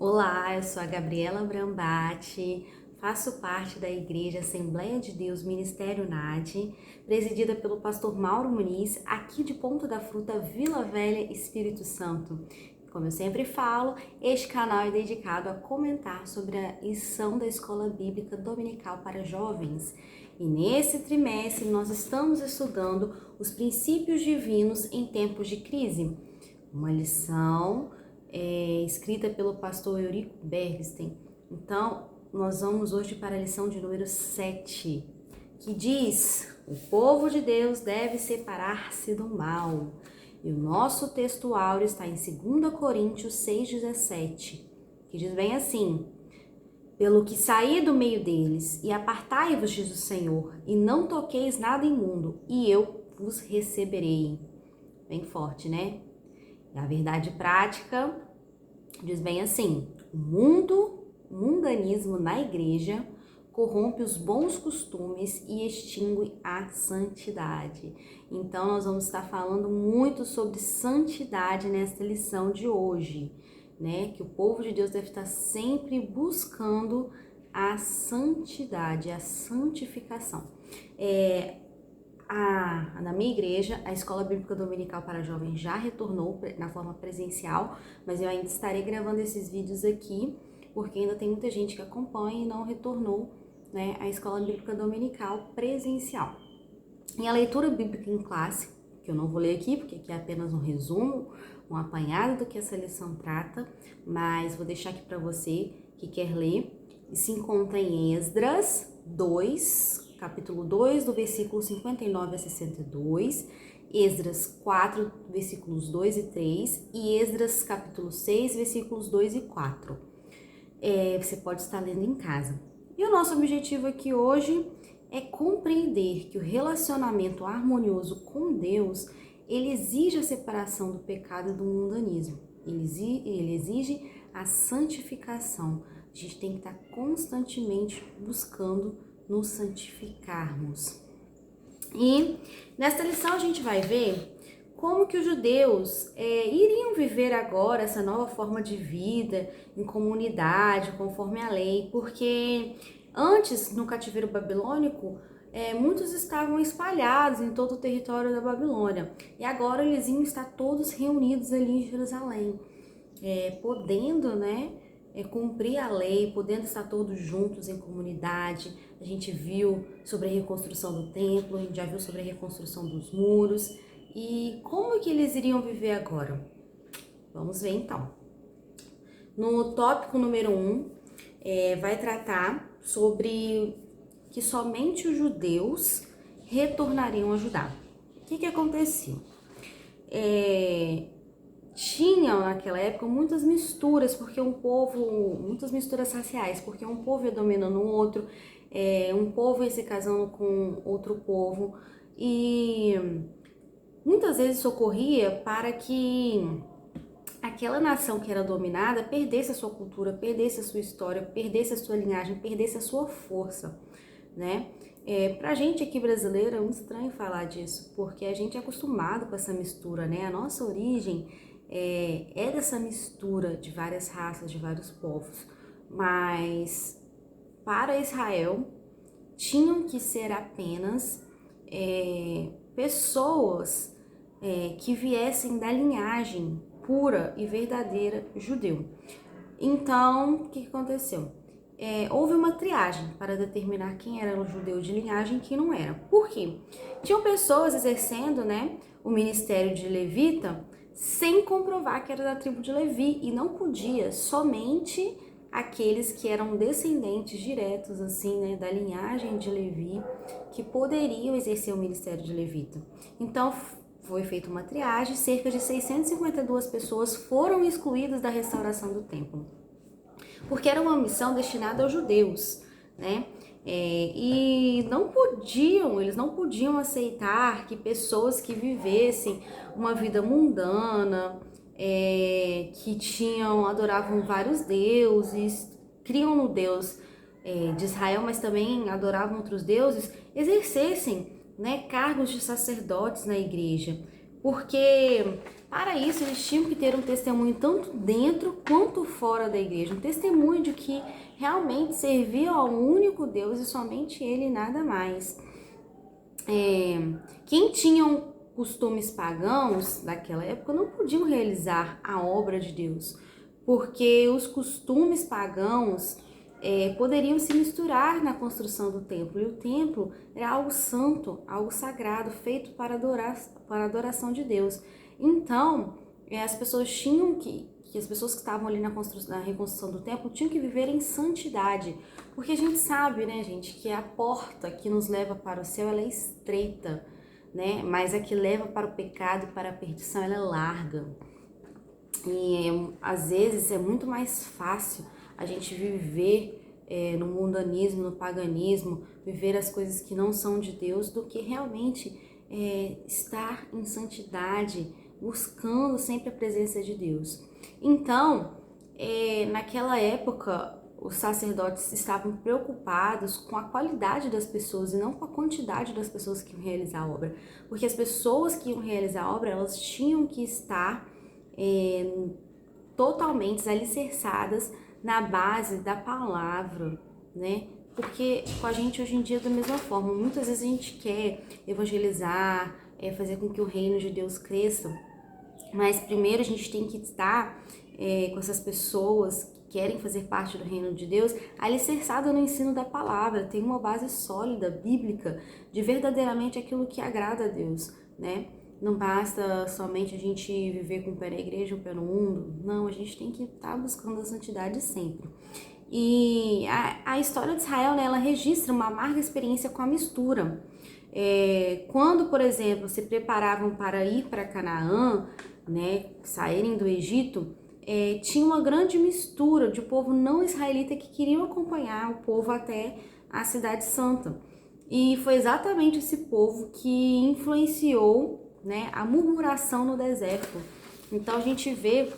Olá, eu sou a Gabriela Brambati, faço parte da Igreja Assembleia de Deus Ministério NAD, presidida pelo pastor Mauro Muniz, aqui de Ponta da Fruta, Vila Velha, Espírito Santo. Como eu sempre falo, este canal é dedicado a comentar sobre a lição da Escola Bíblica Dominical para Jovens. E nesse trimestre nós estamos estudando os princípios divinos em tempos de crise. Uma lição escrita pelo pastor Eurico Bergsten. Então, nós vamos hoje para a lição de número 7, que diz: o povo de Deus deve separar-se do mal. E o nosso texto áureo está em 2 Coríntios 6,17, que diz bem assim: pelo que saí do meio deles, e apartai-vos, diz o Senhor, e não toqueis nada imundo, e eu vos receberei. Bem forte, né? E a verdade prática diz bem assim: o mundanismo na igreja corrompe os bons costumes e extingue a santidade. Então nós vamos estar falando muito sobre santidade nesta lição de hoje, né? Que o povo de Deus deve estar sempre buscando a santidade, a santificação. Na minha igreja, a Escola Bíblica Dominical para Jovens já retornou na forma presencial, mas eu ainda estarei gravando esses vídeos aqui, porque ainda tem muita gente que acompanha e não retornou, né, a Escola Bíblica Dominical presencial. E a leitura bíblica em classe, que eu não vou ler aqui, porque aqui é apenas um resumo, um apanhado do que essa lição trata, mas vou deixar aqui para você que quer ler, e se encontra em Esdras 2, capítulo 2, do versículo 59 a 62, Esdras 4, versículos 2 e 3, e Esdras capítulo 6, versículos 2 e 4. Você pode estar lendo em casa. E o nosso objetivo aqui hoje é compreender que o relacionamento harmonioso com Deus, ele exige a separação do pecado e do mundanismo. Ele exige a santificação. A gente tem que estar constantemente buscando nos santificarmos. E nesta lição a gente vai ver como que os judeus iriam viver agora essa nova forma de vida em comunidade, conforme a lei, porque antes, no cativeiro babilônico, muitos estavam espalhados em todo o território da Babilônia, e agora eles iam estar todos reunidos ali em Jerusalém, podendo, cumprir a lei, podendo estar todos juntos em comunidade. A gente viu sobre a reconstrução do templo, a gente já viu sobre a reconstrução dos muros. E como que eles iriam viver agora? Vamos ver então. No tópico número 1, vai tratar sobre que somente os judeus retornariam a Judá. O que acontecia? Tinham naquela época muitas misturas, muitas misturas raciais, porque um povo ia dominando o outro, um povo ia se casando com outro povo, e muitas vezes isso ocorria para que aquela nação que era dominada perdesse a sua cultura, perdesse a sua história, perdesse a sua linhagem, perdesse a sua força, né? Pra gente aqui brasileiro é muito estranho falar disso, porque a gente é acostumado com essa mistura, né? A nossa origem é dessa mistura de várias raças, de vários povos, mas para Israel tinham que ser apenas pessoas que viessem da linhagem pura e verdadeira judeu. Então, o que aconteceu? Houve uma triagem para determinar quem era o judeu de linhagem e quem não era. Por quê? Tinham pessoas exercendo, o ministério de levita sem comprovar que era da tribo de Levi, e não podia somente aqueles que eram descendentes diretos assim, da linhagem de Levi, que poderiam exercer o ministério de levita. Então foi feita uma triagem, cerca de 652 pessoas foram excluídas da restauração do templo, porque era uma missão destinada aos judeus, né? E eles não podiam aceitar que pessoas que vivessem uma vida mundana, que adoravam vários deuses, criam no Deus de Israel, mas também adoravam outros deuses, exercessem, cargos de sacerdotes na igreja. porque para isso eles tinham que ter um testemunho tanto dentro quanto fora da igreja, um testemunho de que realmente serviam ao único Deus e somente Ele e nada mais. Quem tinham costumes pagãos daquela época não podiam realizar a obra de Deus, porque os costumes pagãos poderiam se misturar na construção do templo, e o templo era algo santo, algo sagrado, feito para a adoração de Deus. Então, as pessoas tinham que as pessoas que estavam ali na reconstrução do templo tinham que viver em santidade, porque a gente sabe, né, gente, que a porta que nos leva para o céu, ela é estreita, né, mas a que leva para o pecado e para a perdição, ela é larga. E às vezes é muito mais fácil a gente viver no mundanismo, no paganismo, viver as coisas que não são de Deus, do que realmente estar em santidade, buscando sempre a presença de Deus. Então, naquela época, os sacerdotes estavam preocupados com a qualidade das pessoas e não com a quantidade das pessoas que iam realizar a obra, porque as pessoas que iam realizar a obra, elas tinham que estar totalmente alicerçadas na base da palavra, né? Porque com a gente hoje em dia é da mesma forma, muitas vezes a gente quer evangelizar, fazer com que o reino de Deus cresça, mas primeiro a gente tem que estar com essas pessoas que querem fazer parte do reino de Deus, alicerçada no ensino da palavra, tem uma base sólida, bíblica, de verdadeiramente aquilo que agrada a Deus, né? Não basta somente a gente viver com o pé na igreja, o pé no mundo. Não, a gente tem que estar buscando a santidade sempre. E a história de Israel, né, ela registra uma amarga experiência com a mistura. Quando, por exemplo, se preparavam para ir para Canaã, né, saírem do Egito, tinha uma grande mistura de povo não israelita que queriam acompanhar o povo até a Cidade Santa. E foi exatamente esse povo que influenciou, né, a murmuração no deserto. Então a gente vê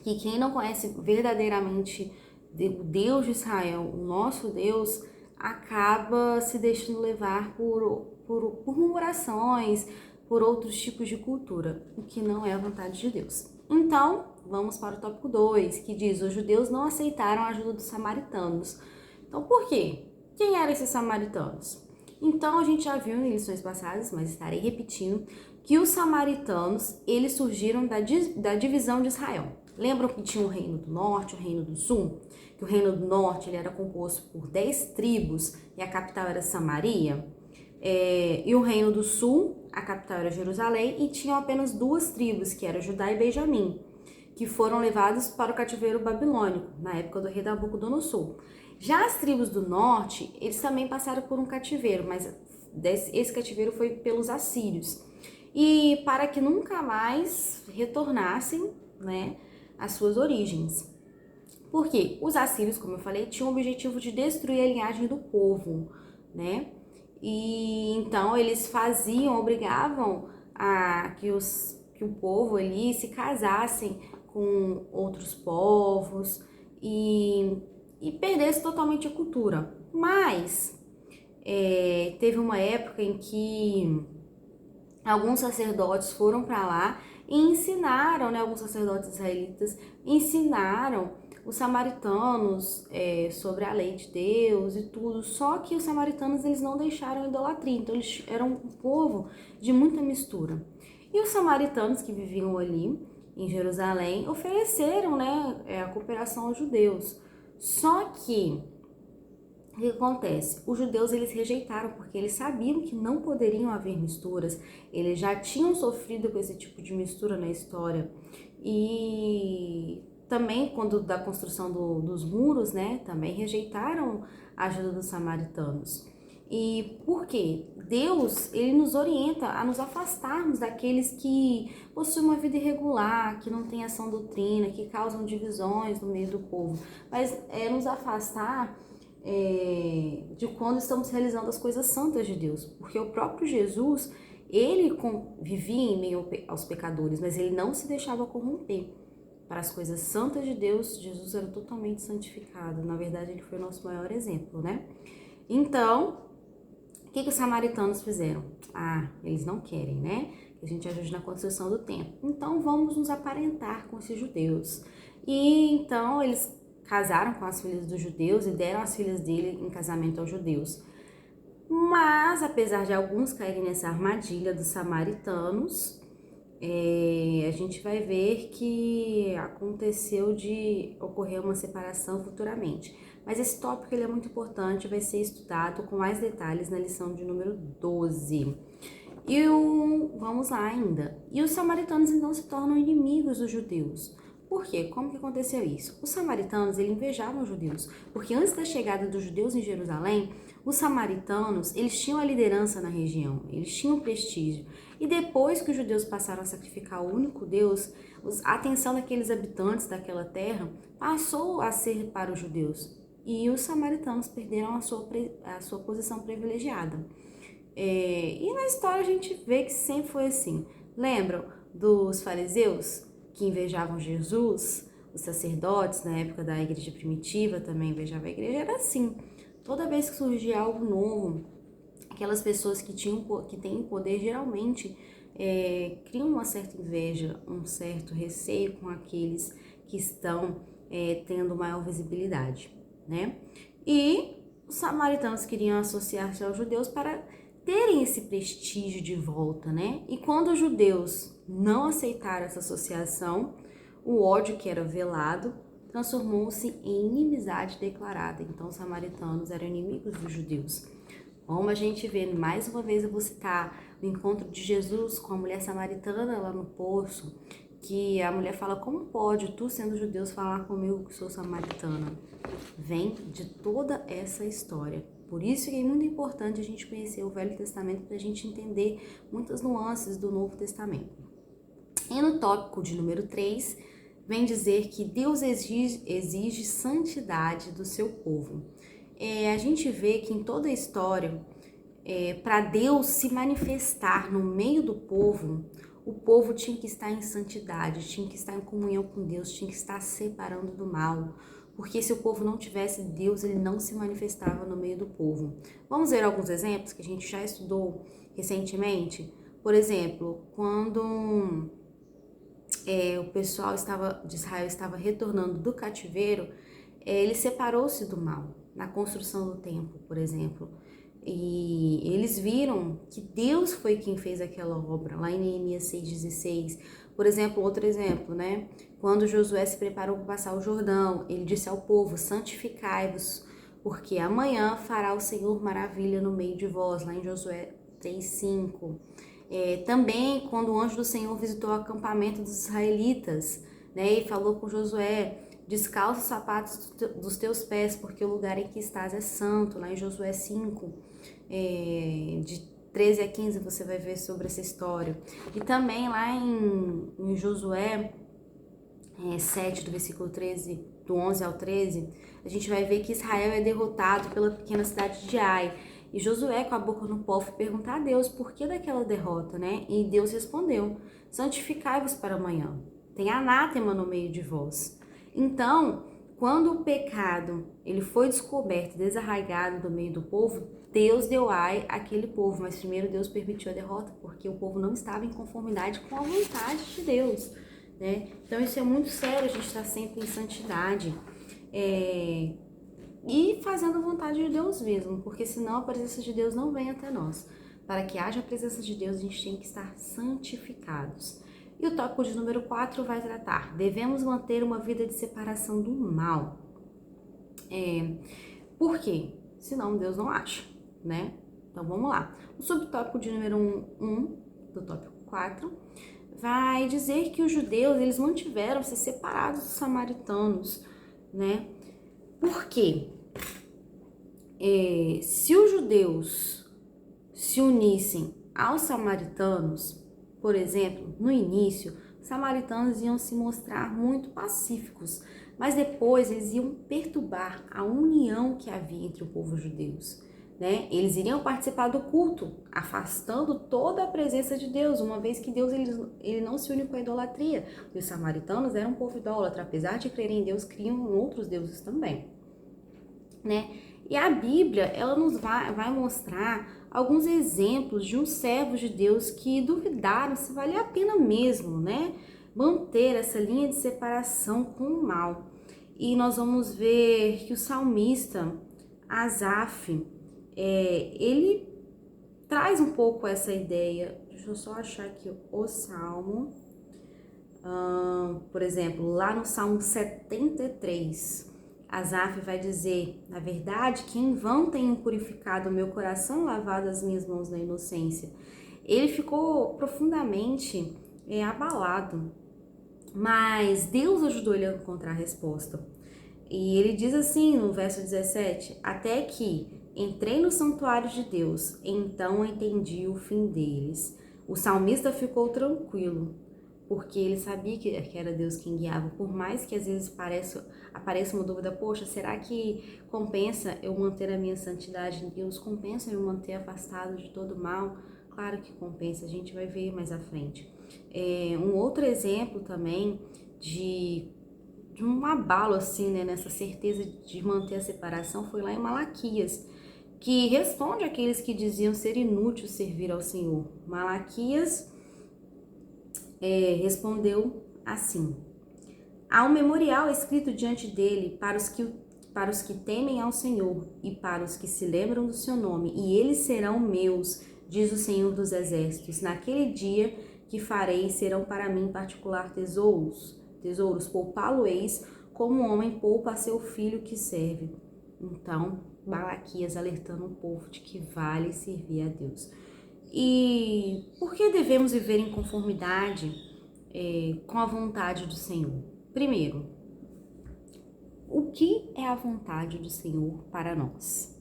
que quem não conhece verdadeiramente o Deus de Israel, o nosso Deus, acaba se deixando levar por murmurações, por outros tipos de cultura, o que não é a vontade de Deus. Então, vamos para o tópico 2, que diz: os judeus não aceitaram a ajuda dos samaritanos. Então, por quê? Quem eram esses samaritanos? Então, a gente já viu em lições passadas, mas estarei repetindo, que os samaritanos, eles surgiram da divisão de Israel. Lembram que tinha o reino do norte, o reino do sul? Que o reino do norte ele era composto por 10 tribos e a capital era Samaria. E o reino do sul, a capital era Jerusalém, e tinham apenas 2 tribos, que eram Judá e Benjamim, que foram levados para o cativeiro babilônico, na época do rei Nabucodonosor. Já as tribos do norte, eles também passaram por um cativeiro, mas esse cativeiro foi pelos assírios. E para que nunca mais retornassem, né, às suas origens. Por quê? Os assírios, como eu falei, tinham o objetivo de destruir a linhagem do povo, né? E então eles obrigavam a que o povo ali se casassem com outros povos e perdesse totalmente a cultura. Mas teve uma época em que alguns sacerdotes foram para lá e ensinaram, né, alguns sacerdotes israelitas ensinaram os samaritanos sobre a lei de Deus e tudo, só que os samaritanos eles não deixaram a idolatria, então eles eram um povo de muita mistura. E os samaritanos que viviam ali em Jerusalém ofereceram, né, a cooperação aos judeus, só que o que acontece? Os judeus eles rejeitaram porque eles sabiam que não poderiam haver misturas, eles já tinham sofrido com esse tipo de mistura na história e também quando da construção dos muros, né, também rejeitaram a ajuda dos samaritanos. E por quê? Deus, ele nos orienta a nos afastarmos daqueles que possuem uma vida irregular, que não têm ação doutrina, que causam divisões no meio do povo, mas nos afastar de quando estamos realizando as coisas santas de Deus, porque o próprio Jesus, ele vivia em meio aos pecadores, mas ele não se deixava corromper. Para as coisas santas de Deus, Jesus era totalmente santificado. Na verdade, ele foi o nosso maior exemplo, né? Então, o que os samaritanos fizeram? Eles não querem, né? que a gente ajude na construção do templo. Então vamos nos aparentar com esses judeus. E então eles casaram com as filhas dos judeus e deram as filhas dele em casamento aos judeus. Mas, apesar de alguns caírem nessa armadilha dos samaritanos, a gente vai ver que aconteceu de ocorrer uma separação futuramente. Mas esse tópico ele é muito importante, vai ser estudado com mais detalhes na lição de número 12. Vamos lá ainda. E os samaritanos então se tornam inimigos dos judeus. Por quê? Como que aconteceu isso? Os samaritanos, eles invejavam os judeus, porque antes da chegada dos judeus em Jerusalém, os samaritanos, eles tinham a liderança na região, eles tinham prestígio. E depois que os judeus passaram a sacrificar o único Deus, a atenção daqueles habitantes daquela terra passou a ser para os judeus. E os samaritanos perderam a sua posição privilegiada. E na história a gente vê que sempre foi assim. Lembram dos fariseus que invejavam Jesus? Os sacerdotes na época da igreja primitiva também invejavam a igreja. Era assim. Toda vez que surgia algo novo, aquelas pessoas que têm poder geralmente criam uma certa inveja, um certo receio com aqueles que estão tendo maior visibilidade, né? E os samaritanos queriam associar-se aos judeus para terem esse prestígio de volta, né? E quando os judeus não aceitaram essa associação, o ódio que era velado transformou-se em inimizade declarada. Então, os samaritanos eram inimigos dos judeus. Como a gente vê, mais uma vez eu vou citar o encontro de Jesus com a mulher samaritana lá no poço, que a mulher fala, como pode tu, sendo judeu, falar comigo que sou samaritana? Vem de toda essa história. Por isso que é muito importante a gente conhecer o Velho Testamento para a gente entender muitas nuances do Novo Testamento. E no tópico de número 3, vem dizer que Deus exige santidade do seu povo. A gente vê que em toda a história, para Deus se manifestar no meio do povo, o povo tinha que estar em santidade, tinha que estar em comunhão com Deus, tinha que estar separando do mal. Porque se o povo não tivesse Deus, ele não se manifestava no meio do povo. Vamos ver alguns exemplos que a gente já estudou recentemente? Por exemplo, quando o pessoal de Israel estava retornando do cativeiro, ele separou-se do mal, na construção do templo, por exemplo. E eles viram que Deus foi quem fez aquela obra, lá em Neemias 6,16. Por exemplo, outro exemplo, né? Quando Josué se preparou para passar o Jordão, ele disse ao povo, santificai-vos, porque amanhã fará o Senhor maravilha no meio de vós, lá em Josué 3,5. Também quando o anjo do Senhor visitou o acampamento dos israelitas, né? E falou com Josué, descalça os sapatos dos teus pés, porque o lugar em que estás é santo, lá em Josué 5, de 13 a 15 você vai ver sobre essa história. E também lá em Josué 7, do versículo 13, do 11 ao 13, a gente vai ver que Israel é derrotado pela pequena cidade de Ai. E Josué, com a boca no pó, foi perguntar a Deus por que daquela derrota, né? E Deus respondeu, santificai-vos para amanhã, tem anátema no meio de vós. Então, quando o pecado ele foi descoberto, desarraigado do meio do povo, Deus deu ai àquele povo, mas primeiro Deus permitiu a derrota, porque o povo não estava em conformidade com a vontade de Deus, né? Então isso é muito sério, a gente está sempre em santidade e fazendo a vontade de Deus mesmo, porque senão a presença de Deus não vem até nós. Para que haja a presença de Deus, a gente tem que estar santificados. E o tópico de número 4 vai tratar, devemos manter uma vida de separação do mal. Por quê? Senão Deus não acha, né? Então vamos lá. O subtópico de número 1 do tópico 4 vai dizer que os judeus, eles mantiveram-se separados dos samaritanos, né? Por quê? Se os judeus se unissem aos samaritanos, por exemplo, no início, os samaritanos iam se mostrar muito pacíficos, mas depois eles iam perturbar a união que havia entre o povo judeus, né? Eles iriam participar do culto, afastando toda a presença de Deus, uma vez que Deus ele não se une com a idolatria. E os samaritanos eram um povo idólatra, apesar de crerem em Deus, criam em outros deuses também, né? E a Bíblia, ela nos vai mostrar alguns exemplos de uns servos de Deus que duvidaram se valia a pena mesmo, né, manter essa linha de separação com o mal. E nós vamos ver que o salmista Asaf, ele traz um pouco essa ideia. Deixa eu só achar aqui o salmo. Por exemplo, lá no Salmo 73, Asaf vai dizer: na verdade, que em vão tenho purificado o meu coração, lavado as minhas mãos na inocência. Ele ficou profundamente abalado, mas Deus ajudou ele a encontrar a resposta. E ele diz assim no verso 17: até que entrei no santuário de Deus, então entendi o fim deles. O salmista ficou tranquilo, porque ele sabia que era Deus quem guiava, por mais que às vezes apareça uma dúvida: poxa, será que compensa eu manter a minha santidade em Deus? Compensa eu manter afastado de todo mal? Claro que compensa, a gente vai ver mais à frente. Um outro exemplo também de um abalo assim, né, nessa certeza de manter a separação foi lá em Malaquias, que responde àqueles que diziam ser inútil servir ao Senhor. Malaquias respondeu assim: há um memorial escrito diante dele para os que temem ao Senhor e para os que se lembram do seu nome, e eles serão meus, diz o Senhor dos Exércitos. Naquele dia que farei serão para mim particular tesouros, poupá-lo-eis como um homem poupa a seu filho que serve. Então, Malaquias alertando o povo de que vale servir a Deus. E por que devemos viver em conformidade com a vontade do Senhor? Primeiro, o que é a vontade do Senhor para nós?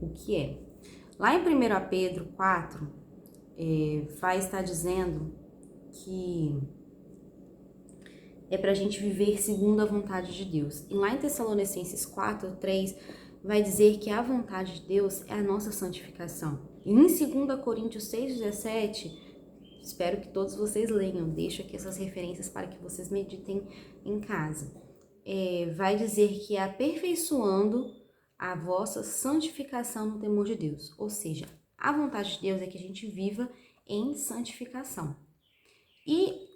O que é? Lá em 1 Pedro 4, vai estar dizendo que é para a gente viver segundo a vontade de Deus. E lá em Tessalonicenses 4, 3, vai dizer que a vontade de Deus é a nossa santificação. E em 2 Coríntios 6, 17, espero que todos vocês leiam, deixo aqui essas referências para que vocês meditem em casa. Vai dizer que é aperfeiçoando a vossa santificação no temor de Deus. Ou seja, a vontade de Deus é que a gente viva em santificação. E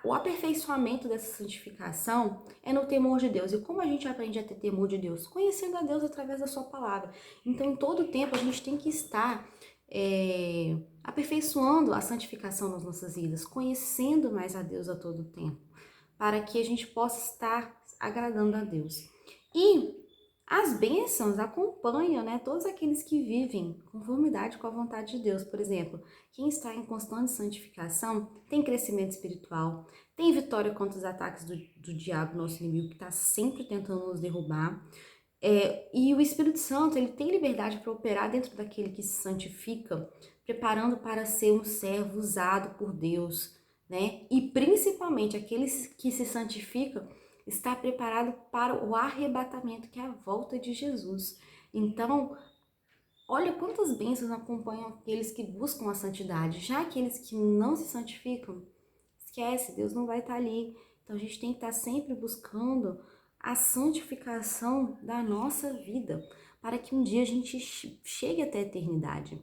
o aperfeiçoamento dessa santificação é no temor de Deus. E como a gente aprende a ter temor de Deus? Conhecendo a Deus através da sua palavra. Então, em todo tempo, a gente tem que estar aperfeiçoando a santificação nas nossas vidas, conhecendo mais a Deus a todo tempo, para que a gente possa estar agradando a Deus. E as bênçãos acompanham, né, todos aqueles que vivem em conformidade com a vontade de Deus. Por exemplo, quem está em constante santificação tem crescimento espiritual, tem vitória contra os ataques do diabo, nosso inimigo, que está sempre tentando nos derrubar. E o Espírito Santo, ele tem liberdade para operar dentro daquele que se santifica, preparando para ser um servo usado por Deus, né? E principalmente aqueles que se santificam está preparado para o arrebatamento, que é a volta de Jesus. Então, olha quantas bênçãos acompanham aqueles que buscam a santidade. Já aqueles que não se santificam, esquece, Deus não vai estar ali. Então, a gente tem que estar sempre buscando a santificação da nossa vida, para que um dia a gente chegue até a eternidade.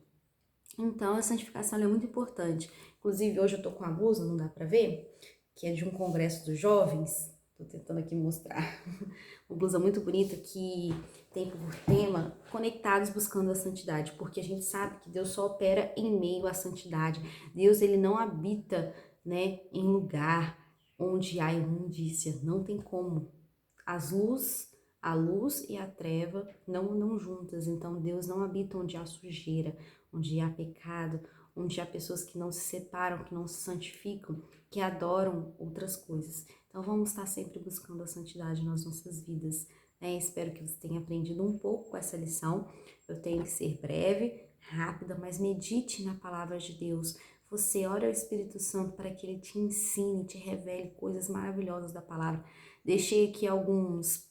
Então, a santificação é muito importante. Inclusive, hoje eu tô com a blusa, não dá pra ver, que é de um congresso dos jovens. Tô tentando aqui mostrar. Uma blusa muito bonita que tem por tema Conectados Buscando a Santidade, porque a gente sabe que Deus só opera em meio à santidade. Deus, ele não habita, né, em lugar onde há imundícia. Não tem como. A luz e a treva não andam juntas. Então, Deus não habita onde há sujeira, onde há pecado, onde há pessoas que não se separam, que não se santificam, que adoram outras coisas. Então, vamos estar sempre buscando a santidade nas nossas vidas, né? Espero que você tenha aprendido um pouco com essa lição. Eu tenho que ser breve, rápida, mas medite na palavra de Deus. Você ore ao Espírito Santo para que ele te ensine, te revele coisas maravilhosas da palavra. Deixei aqui alguns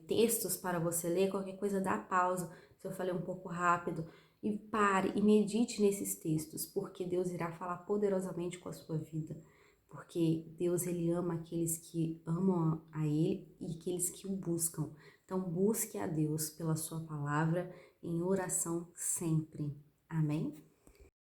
textos para você ler. Qualquer coisa, dá pausa se eu falei um pouco rápido, e pare e medite nesses textos, porque Deus irá falar poderosamente com a sua vida, porque Deus, ele ama aqueles que amam a ele e aqueles que o buscam. Então, busque a Deus pela sua palavra em oração sempre. Amém?